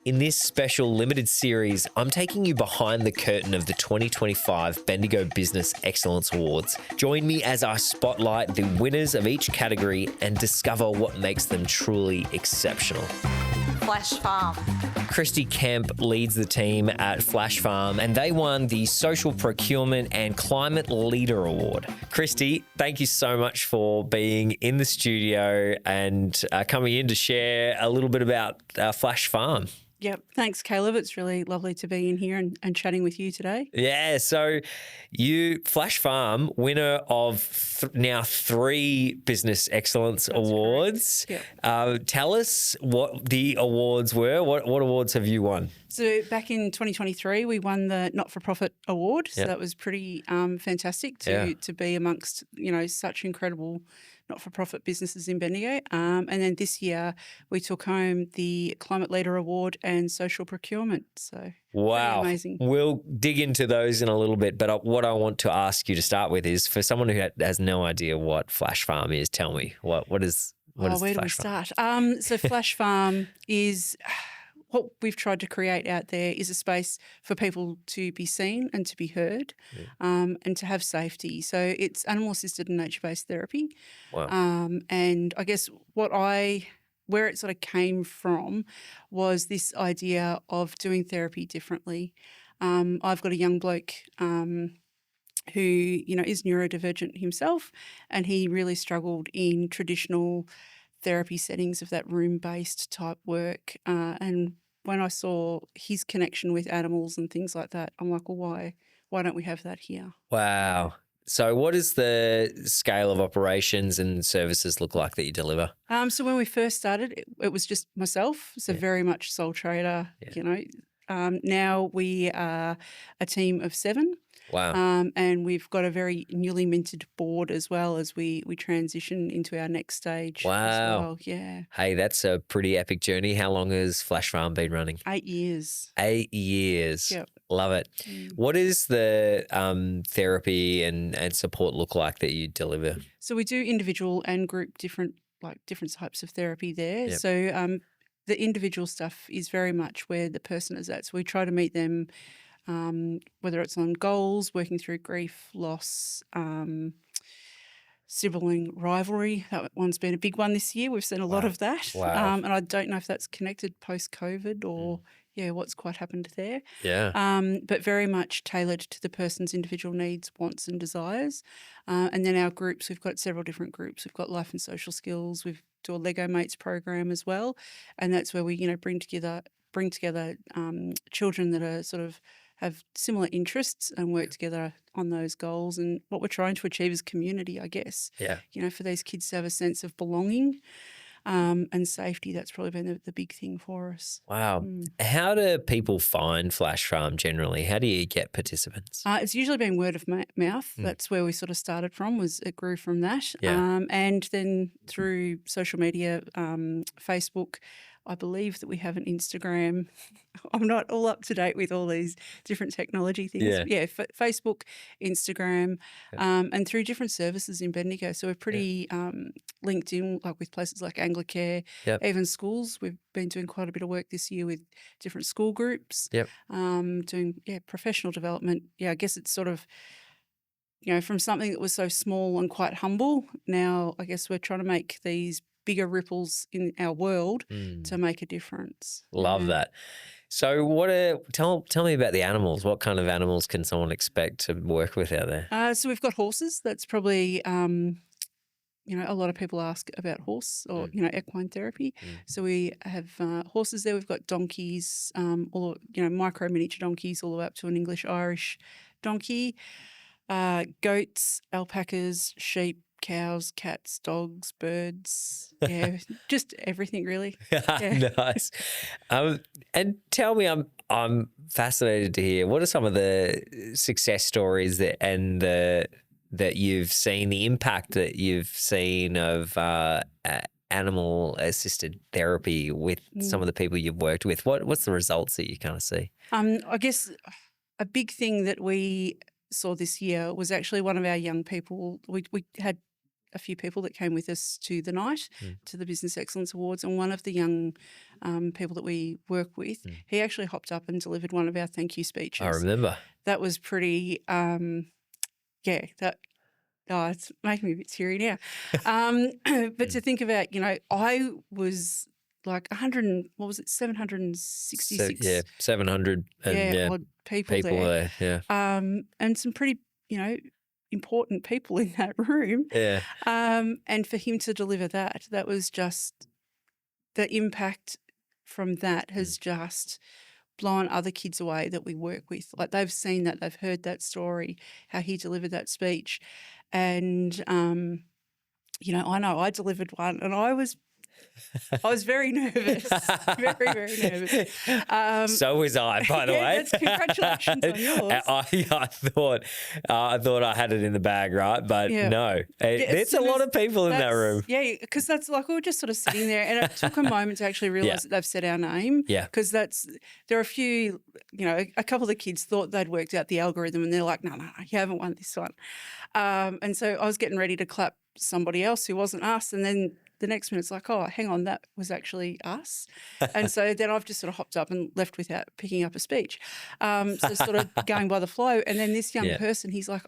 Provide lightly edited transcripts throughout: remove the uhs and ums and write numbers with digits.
In this special limited series, I'm taking you behind the curtain of the 2025 Bendigo Business Excellence Awards. Join me as I spotlight the winners of each category and discover what makes them truly exceptional. Flash Farm. Kristy Kemp leads the team at Flash Farm and they won the Social Procurement and Climate Leader Award. Kristy, thank you so much for being in the studio and coming in to share a little bit about Flash Farm. Yep. Thanks, Caleb. It's really lovely to be in here and chatting with you today. Yeah. So you, Flash Farm, winner of now 3 Business Excellence Awards. Yep. Tell us what the awards were. What awards have you won? So back in 2023, we won the Not-for-Profit Award. So Yep. that was pretty fantastic to be amongst, such incredible not-for-profit businesses in Bendigo. And then this year we took home the Climate Leader Award and Social Procurement. So Wow. amazing. We'll dig into those in a little bit, but what I want to ask you to start with is for someone who has no idea what Flash Farm is, tell me what is where do we Flash Farm? start? So Flash Farm is what we've tried to create out there is a space for people to be seen and to be heard, and to have safety. So it's animal-assisted and nature-based therapy. Wow. And I guess where it sort of came from was this idea of doing therapy differently. I've got a young bloke who, is neurodivergent himself, and he really struggled in traditional therapy settings of that room-based type work. And when I saw his connection with animals and things like that, I'm like, well, why don't we have that here? Wow. So what does the scale of operations and services look like that you deliver? So when we first started, it was just myself, so very much sole trader, Now we are a team of 7. Wow. And we've got a very newly minted board as well as we transition into our next stage. Wow. As well. Yeah. Hey, that's a pretty epic journey. How long has Flash Farm been running? 8 years. 8 years. Yep. Love it. What is the therapy and support look like that you deliver? So we do individual and group different types of therapy there. Yep. So the individual stuff is very much where the person is at. So we try to meet them, whether it's on goals, working through grief, loss, sibling rivalry. That one's been a big one this year. We've seen a lot of that. Wow. And I don't know if that's connected post-COVID or what's quite happened there. Yeah. But very much tailored to the person's individual needs, wants and desires. And then our groups, we've got several different groups. We've got life and social skills. We do a Lego Mates program as well. And that's where we, bring together children that are sort of have similar interests and work together on those goals. And what we're trying to achieve is community, I guess. Yeah. For these kids to have a sense of belonging and safety. That's probably been the big thing for us. Wow. How do people find Flash Farm generally? How do you get participants? It's usually been word of mouth. That's where we sort of started from, it grew from that. Yeah. And then through social media, Facebook, I believe that we have an Instagram. I'm not all up to date with all these different technology things. Yeah. Facebook, Instagram, and through different services in Bendigo. So we're pretty linked in, with places like Anglicare, even schools. We've been doing quite a bit of work this year with different school groups, doing professional development. I guess it's sort of, from something that was so small and quite humble, now I guess we're trying to make these bigger ripples in our world to make a difference. Love that. So tell me about the animals. What kind of animals can someone expect to work with out there? So we've got horses. That's probably, a lot of people ask about horse or, equine therapy. So we have horses there. We've got donkeys, micro miniature donkeys all the way up to an English-Irish donkey, goats, alpacas, sheep, cows, cats, dogs, birds, just everything really. Nice. And tell me, I'm fascinated to hear, what are some of the success stories that you've seen, the impact that you've seen of animal-assisted therapy with some of the people you've worked with? What's the results that you kind of see? I guess a big thing that we saw this year was actually one of our young people. We had a few people that came with us to the night, to the Business Excellence Awards, and one of the young people that we work with, he actually hopped up and delivered one of our thank you speeches. I remember. That was pretty, it's making me a bit teary now. But to think about, I was like 766 700 and odd people there. And some pretty, important people in that room. Yeah. And for him to deliver that was just the impact from that has just blown other kids away that we work with. Like they've seen that, they've heard that story, how he delivered that speech. And, I know I delivered one and I was very nervous, very, very nervous. So was I, by the way. Congratulations on yours. I thought I had it in the bag, right? But no, there's a lot of people in that room. Yeah, because that's like we were just sort of sitting there, and it took a moment to actually realise that they've said our name. Yeah, because there are a few, a couple of the kids thought they'd worked out the algorithm, and they're like, no, you haven't won this one. And so I was getting ready to clap somebody else who wasn't us, and then the next minute it's like, oh, hang on, that was actually us. And so then I've just sort of hopped up and left without picking up a speech. So sort of going by the flow. And then this young person, he's like,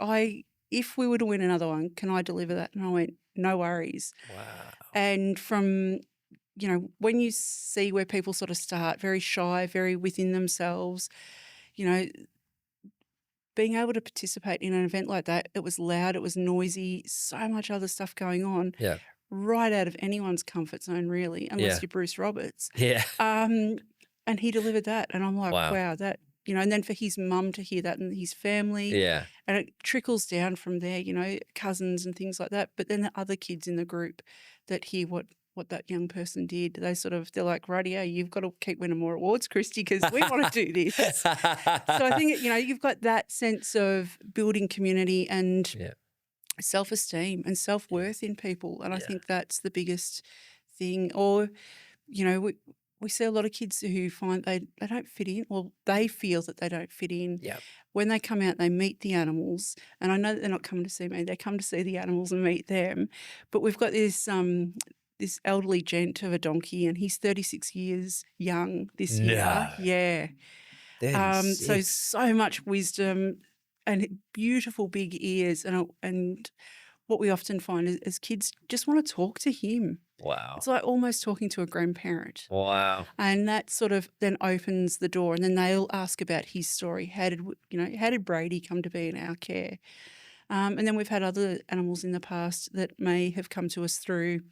if we were to win another one, can I deliver that? And I went, no worries. Wow. And from, when you see where people sort of start very shy, very within themselves, being able to participate in an event like that, it was loud, it was noisy, so much other stuff going on. Yeah. Right out of anyone's comfort zone, really, unless you're Bruce Roberts. Yeah. And he delivered that. And I'm like, wow, that, and then for his mum to hear that and his family. Yeah. And it trickles down from there, cousins and things like that. But then the other kids in the group that hear what that young person did, they're like, rightio, you've got to keep winning more awards, Kristy, because we want to do this. So I think, you've got that sense of building community and self-esteem and self-worth in people. And I think that's the biggest thing. Or, we see a lot of kids who find they don't fit in, or they feel that they don't fit in. Yeah. When they come out, they meet the animals. And I know that they're not coming to see me. They come to see the animals and meet them. But we've got this elderly gent of a donkey, and he's 36 years young this year. Yeah. So much wisdom and beautiful big ears. And what we often find is kids just want to talk to him. Wow. It's like almost talking to a grandparent. Wow. And that sort of then opens the door, and then they'll ask about his story. How did Brady come to be in our care? And then we've had other animals in the past that may have come to us through,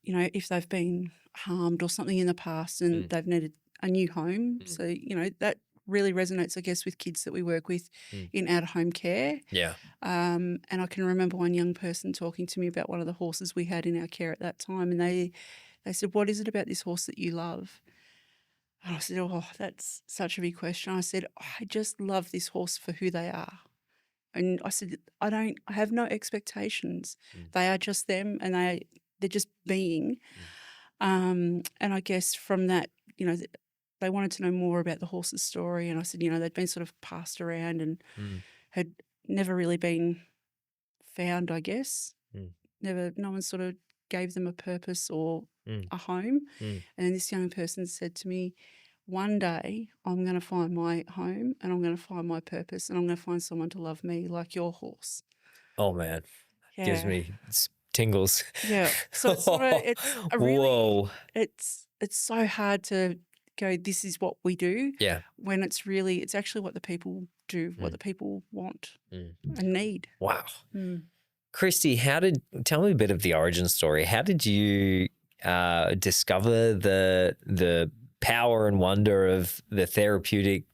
if they've been harmed or something in the past and they've needed a new home. So, that really resonates, I guess, with kids that we work with in out-of-home care. Yeah. And I can remember one young person talking to me about one of the horses we had in our care at that time, and they said, what is it about this horse that you love? And I said, oh, that's such a big question. I said, I just love this horse for who they are. And I said, I have no expectations. They are just them, and they're just being. And I guess from that, they wanted to know more about the horse's story. And I said, they'd been sort of passed around and had never really been found, I guess. No one sort of gave them a purpose or a home. And then this young person said to me, one day I'm going to find my home, and I'm going to find my purpose, and I'm going to find someone to love me like your horse. Oh, man. Gives me tingles. Yeah. So it's a really, it's so hard to go, this is what we do. Yeah. When it's actually what the people do, what the people want and need. Wow. Kristy, tell me a bit of the origin story. How did you discover the power and wonder of the therapeutic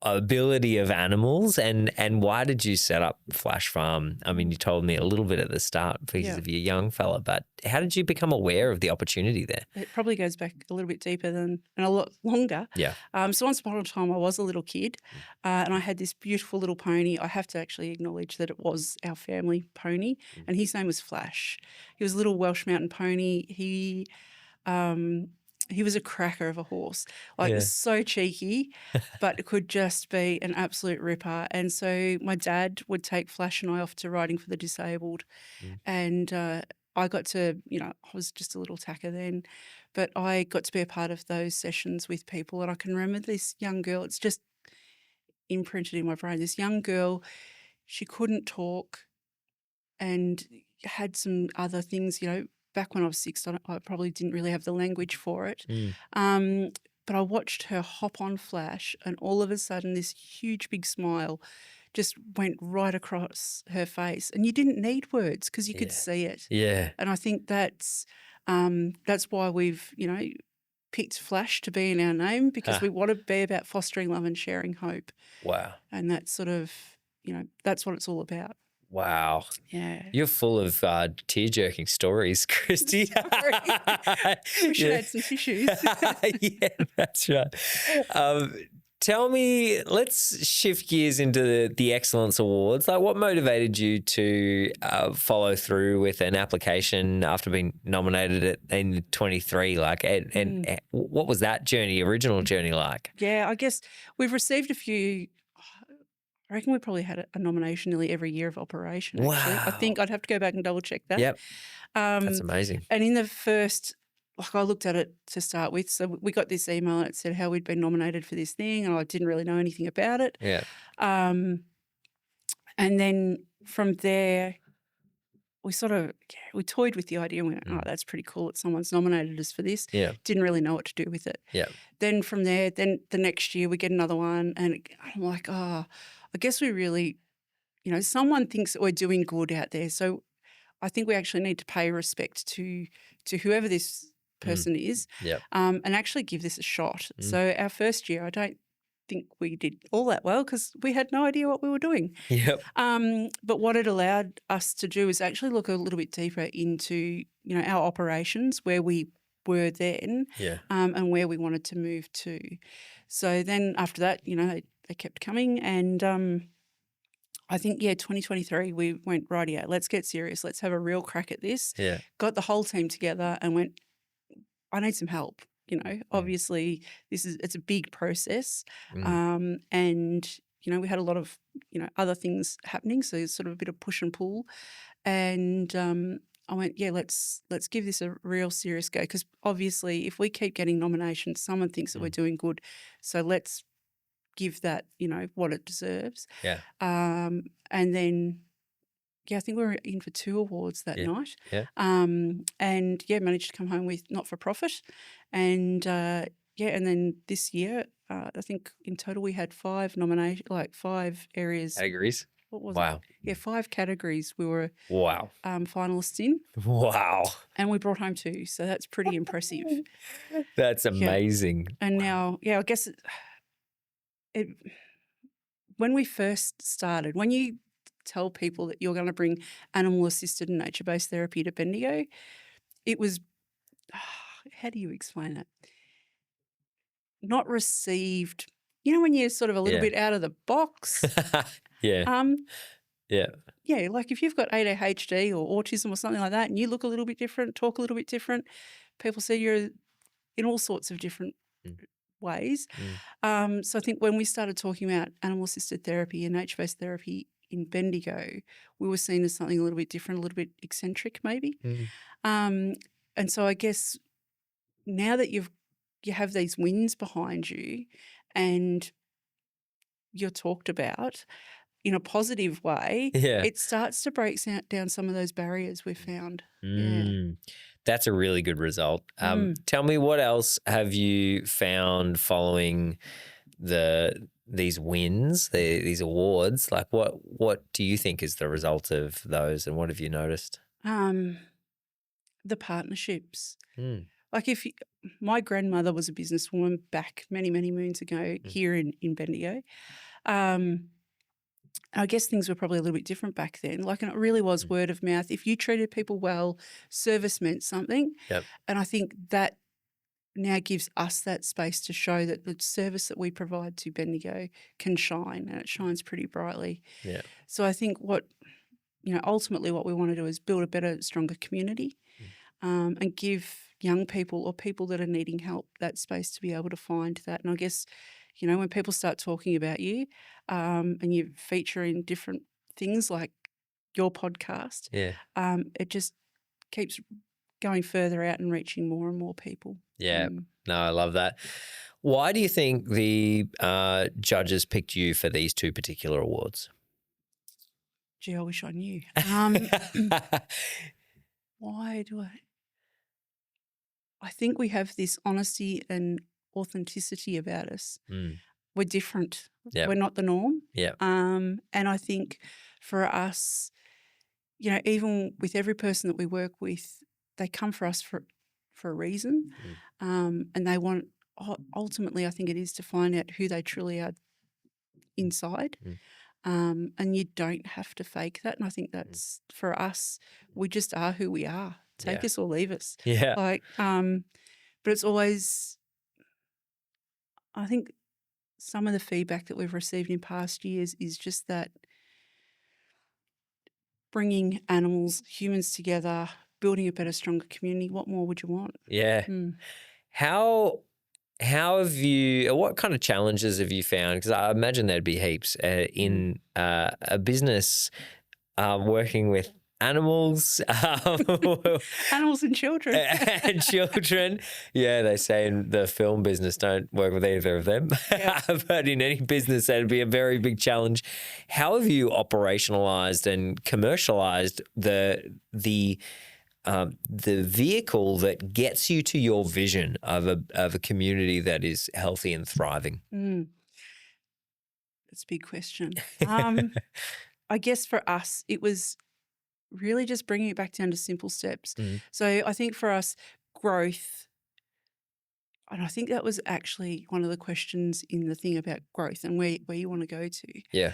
ability of animals, and why did you set up Flash Farm? I mean, you told me a little bit at the start because of your young fella, but how did you become aware of the opportunity there? It probably goes back a little bit deeper and a lot longer. Yeah. So once upon a time I was a little kid and I had this beautiful little pony. I have to actually acknowledge that it was our family pony and his name was Flash. He was a little Welsh mountain pony. He he was a cracker of a horse, like Yeah. so cheeky, but it could just be an absolute ripper. And so my dad would take Flash and I off to riding for the disabled. Mm. And I got to, I was just a little tacker then, but I got to be a part of those sessions with people. And I can remember this young girl, it's just imprinted in my brain, this young girl, she couldn't talk and had some other things, back when I was 6, I probably didn't really have the language for it. But I watched her hop on Flash, and all of a sudden this huge big smile just went right across her face. And you didn't need words because you could see it. Yeah. And I think that's why we've, picked Flash to be in our name, because we want to be about fostering love and sharing hope. Wow. And that's sort of, that's what it's all about. Wow. Yeah. You're full of tear-jerking stories, Kristy. We should add some tissues. Yeah, that's right. Tell me, let's shift gears into the Excellence Awards. Like, what motivated you to follow through with an application after being nominated in 23? Like, and what was that original journey like? Yeah, I guess we've received a few. I reckon we probably had a nomination nearly every year of operation, actually. I think I'd have to go back and double check that. Yep. That's amazing. And in the first, I looked at it to start with. So we got this email and it said how we'd been nominated for this thing, and I didn't really know anything about it. Yeah. And then from there, we sort of, we toyed with the idea and we went, oh, that's pretty cool that someone's nominated us for this. Yeah. Didn't really know what to do with it. Yeah. Then from there, then the next year we get another one, and I'm like, oh, I guess we really, someone thinks that we're doing good out there. So I think we actually need to pay respect to whoever this person is, and actually give this a shot. So our first year, I don't think we did all that well because we had no idea what we were doing. Yep. But what it allowed us to do is actually look a little bit deeper into, our operations, where we were then, and where we wanted to move to. So then after that, they kept coming, and I think, 2023 we went, rightio, let's get serious. Let's have a real crack at this. Yeah. Got the whole team together and went, I need some help. Obviously it's a big process. And, we had a lot of, other things happening. So it's sort of a bit of push and pull. And I went, let's give this a real serious go, because obviously if we keep getting nominations, someone thinks that we're doing good. So let's give that, what it deserves. Yeah. And then, I think we were in for 2 awards that night. Yeah. And managed to come home with not-for-profit. And and then this year, I think in total we had 5 nominations, 5 areas. Categories? What was Wow. it? Yeah, 5 categories we were finalists in. Wow. And we brought home 2, so that's pretty impressive. That's amazing. And now, I guess when we first started, when you tell people that you're going to bring animal-assisted and nature-based therapy to Bendigo, it was, how do you explain it? Not received, when you're sort of a little bit out of the box. Yeah. Yeah, like if you've got ADHD or autism or something like that and you look a little bit different, talk a little bit different, people see you're in all sorts of different ways. So I think when we started talking about animal-assisted therapy and nature-based therapy in Bendigo, we were seen as something a little bit different, a little bit eccentric maybe. And so I guess now that you have these wins behind you and you're talked about in a positive way, it starts to break down some of those barriers we've found. That's a really good result. Tell me, what else have you found following these wins, these awards? Like, what do you think is the result of those, and what have you noticed? The partnerships. Like my grandmother was a businesswoman back many, many moons ago here in Bendigo. I guess things were probably a little bit different back then. And it really was word of mouth. If you treated people well, service meant something. Yep. And I think that now gives us that space to show that the service that we provide to Bendigo can shine, and it shines pretty brightly. Yeah. So I think ultimately what we want to do is build a better, stronger community, and give young people or people that are needing help that space to be able to find that. And I guess, you know, when people start talking about you and you feature in different things like your podcast, Yeah. it just keeps going further out and reaching more and more people. Yeah. No, I love that. Why do you think the judges picked you for these two particular awards? Gee, I wish I knew. Why do I think we have this honesty and authenticity about us. We're different. Yep. We're not the norm. Yeah. And I think for us, you know, even with every person that we work with, they come for us for a reason. And they want, ultimately, I think it is to find out who they truly are inside. And you don't have to fake that. And I think that's, for us, we just are who we are. Take us or leave us. Yeah. Like, but it's always, I think some of the feedback that we've received in past years is just that bringing animals, humans together, building a better, stronger community. What more would you want? Yeah. How have you, what kind of challenges have you found? Because I imagine there'd be heaps in a business working with animals. Animals and children. And children. Yeah, they say in the film business, don't work with either of them. Yeah. But in any business, that'd be a very big challenge. How have you operationalized and commercialized the vehicle that gets you to your vision of a community that is healthy and thriving? That's a big question. I guess for us, it was really just bringing it back down to simple steps. So I think for us, growth, and I think that was actually one of the questions in the thing about growth and where you want to go to. Yeah.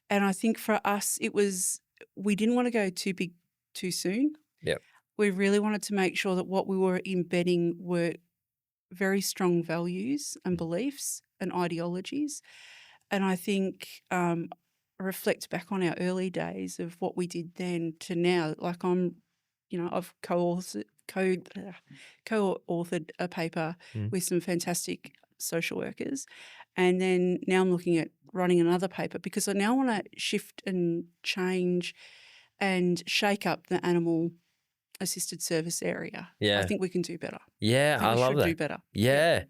And I think for us, it was, we didn't want to go too big too soon. Yep. We really wanted to make sure that what we were embedding were very strong values and beliefs and ideologies. And I think reflect back on our early days of what we did then to now. Like I've co-authored a paper with some fantastic social workers, and then now I'm looking at running another paper because I now want to shift and change and shake up the animal assisted service area. Yeah. I think we can do better. Yeah, I love we should that. do better. Yeah.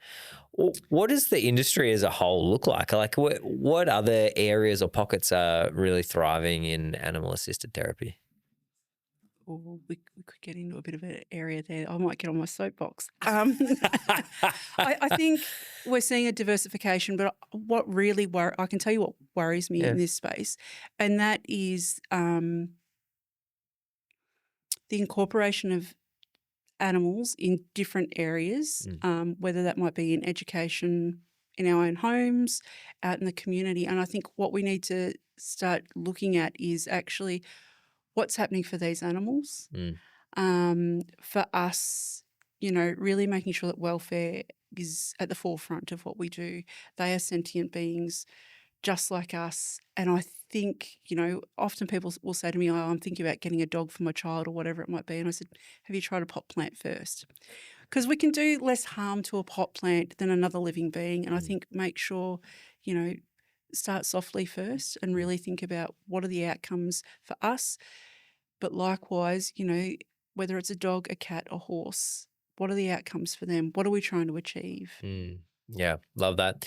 Well, what does the industry as a whole look like? Like what other areas or pockets are really thriving in animal assisted therapy? Well, we could get into a bit of an area there. I might get on my soapbox. I think we're seeing a diversification, but what really I can tell you what worries me in this space, and that is the incorporation of animals in different areas, whether that might be in education, in our own homes, out in the community. And I think what we need to start looking at is actually what's happening for these animals. For us, you know, really making sure that welfare is at the forefront of what we do. They are sentient beings just like us. And I think, you know, often people will say to me, I'm thinking about getting a dog for my child or whatever it might be. And I said, have you tried a pot plant first? Because we can do less harm to a pot plant than another living being. And I think make sure, you know, start softly first and really think about what are the outcomes for us. But likewise, you know, whether it's a dog, a cat, a horse, what are the outcomes for them? What are we trying to achieve? Yeah, love that.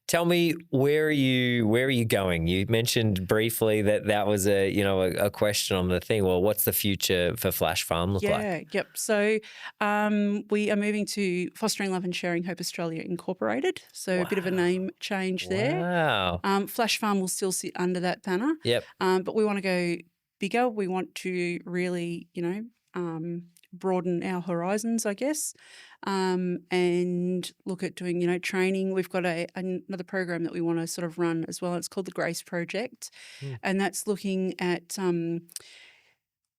Tell me, where are you going? You mentioned briefly that was a question on the thing. Well, what's the future for Flash Farm look like? Yep. So we are moving to Fostering Love and Sharing Hope Australia Incorporated. So a bit of a name change there. Wow. Flash Farm will still sit under that banner. Yep. But we want to go bigger. We want to really, you know, broaden our horizons, I guess, and look at doing, you know, training. We've got another program that we want to sort of run as well. It's called the Grace Project, and that's looking at,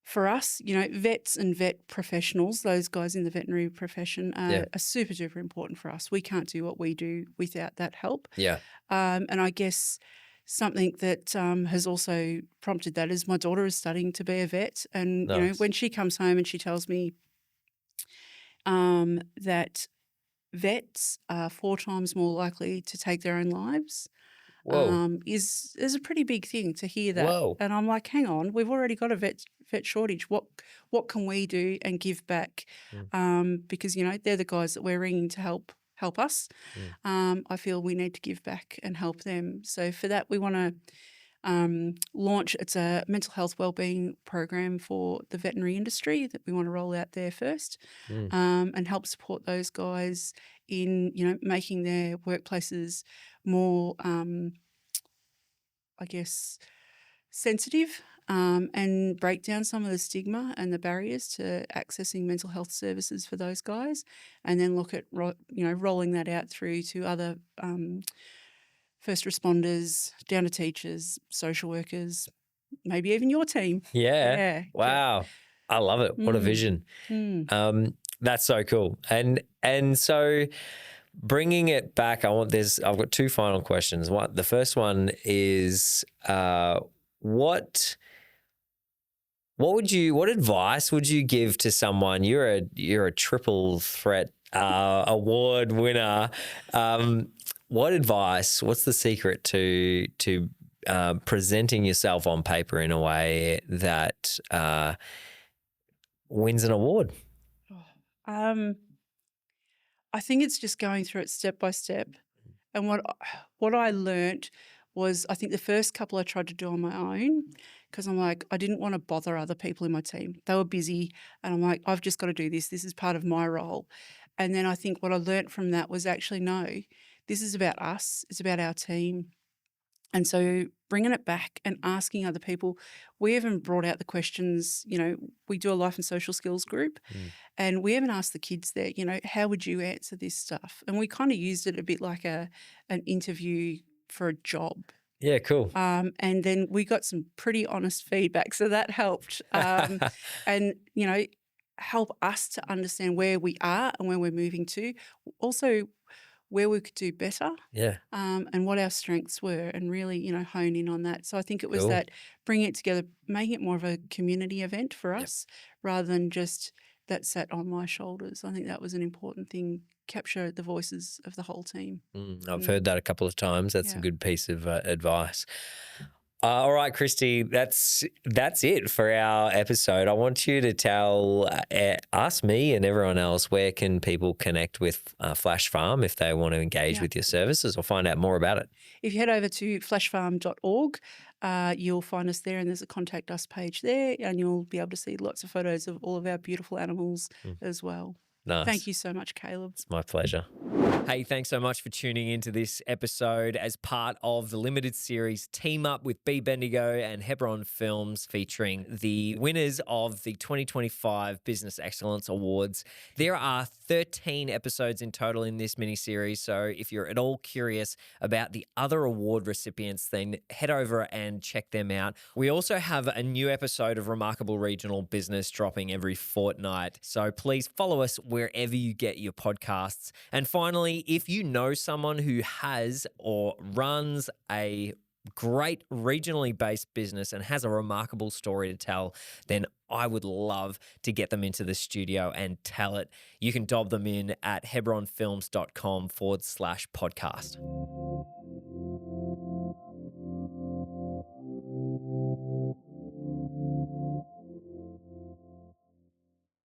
for us, you know, vets and vet professionals, those guys in the veterinary profession are super duper important for us. We can't do what we do without that help. Yeah. And I guess something that has also prompted that is my daughter is studying to be a vet. And, you know, when she comes home and she tells me that vets are 4 times more likely to take their own lives. Whoa. Is a pretty big thing to hear that. Whoa. And I'm like, hang on, we've already got a vet shortage. What can we do and give back? Because they're the guys that we're ringing to help us. I feel we need to give back and help them. So for that, we want to launch. It's a mental health wellbeing program for the veterinary industry that we want to roll out there first, and help support those guys in making their workplaces more, I guess, sensitive, and break down some of the stigma and the barriers to accessing mental health services for those guys, and then look at rolling that out through to other first responders, down to teachers, social workers, maybe even your team. Yeah. Wow. I love it. What a vision. That's so cool. And so bringing it back, I've got 2 final questions. The first one is, what advice would you give to someone? You're a triple threat award winner. What's the secret to presenting yourself on paper in a way that wins an award? I think it's just going through it step by step. And what I learnt was, I think the first couple I tried to do on my own, because I'm like, I didn't want to bother other people in my team. They were busy, and I'm like, I've just got to do this. This is part of my role. And then I think what I learnt from that was actually, no, this is about us. It's about our team. And so bringing it back and asking other people, we even brought out the questions, we do a life and social skills group, and we even asked the kids there, how would you answer this stuff? And we kind of used it a bit like an interview for a job. Yeah, cool. And then we got some pretty honest feedback, so that helped. And, help us to understand where we are and where we're moving to. Also, where we could do better, and what our strengths were, and really, hone in on that. So I think it was that bringing it together, making it more of a community event for us, rather than just that sat on my shoulders. I think that was an important thing, capture the voices of the whole team. I've heard that a couple of times. That's a good piece of advice. All right, Kristy, that's it for our episode. I want you to tell us, me, and everyone else, where can people connect with Flash Farm if they want to engage with your services or find out more about it? If you head over to flashfarm.org, you'll find us there, and there's a contact us page there, and you'll be able to see lots of photos of all of our beautiful animals as well. Nice. Thank you so much, Caleb. It's my pleasure. Hey, thanks so much for tuning into this episode as part of the limited series Team Up with Bendigo and Hebron Films, featuring the winners of the 2025 Business Excellence Awards. There are 13 episodes in total in this mini-series, so if you're at all curious about the other award recipients, then head over and check them out. We also have a new episode of Remarkable Regional Business dropping every fortnight, so please follow us wherever you get your podcasts. And finally, if you know someone who has or runs a great regionally based business and has a remarkable story to tell, then I would love to get them into the studio and tell it. You can dob them in at hebronfilms.com/podcast.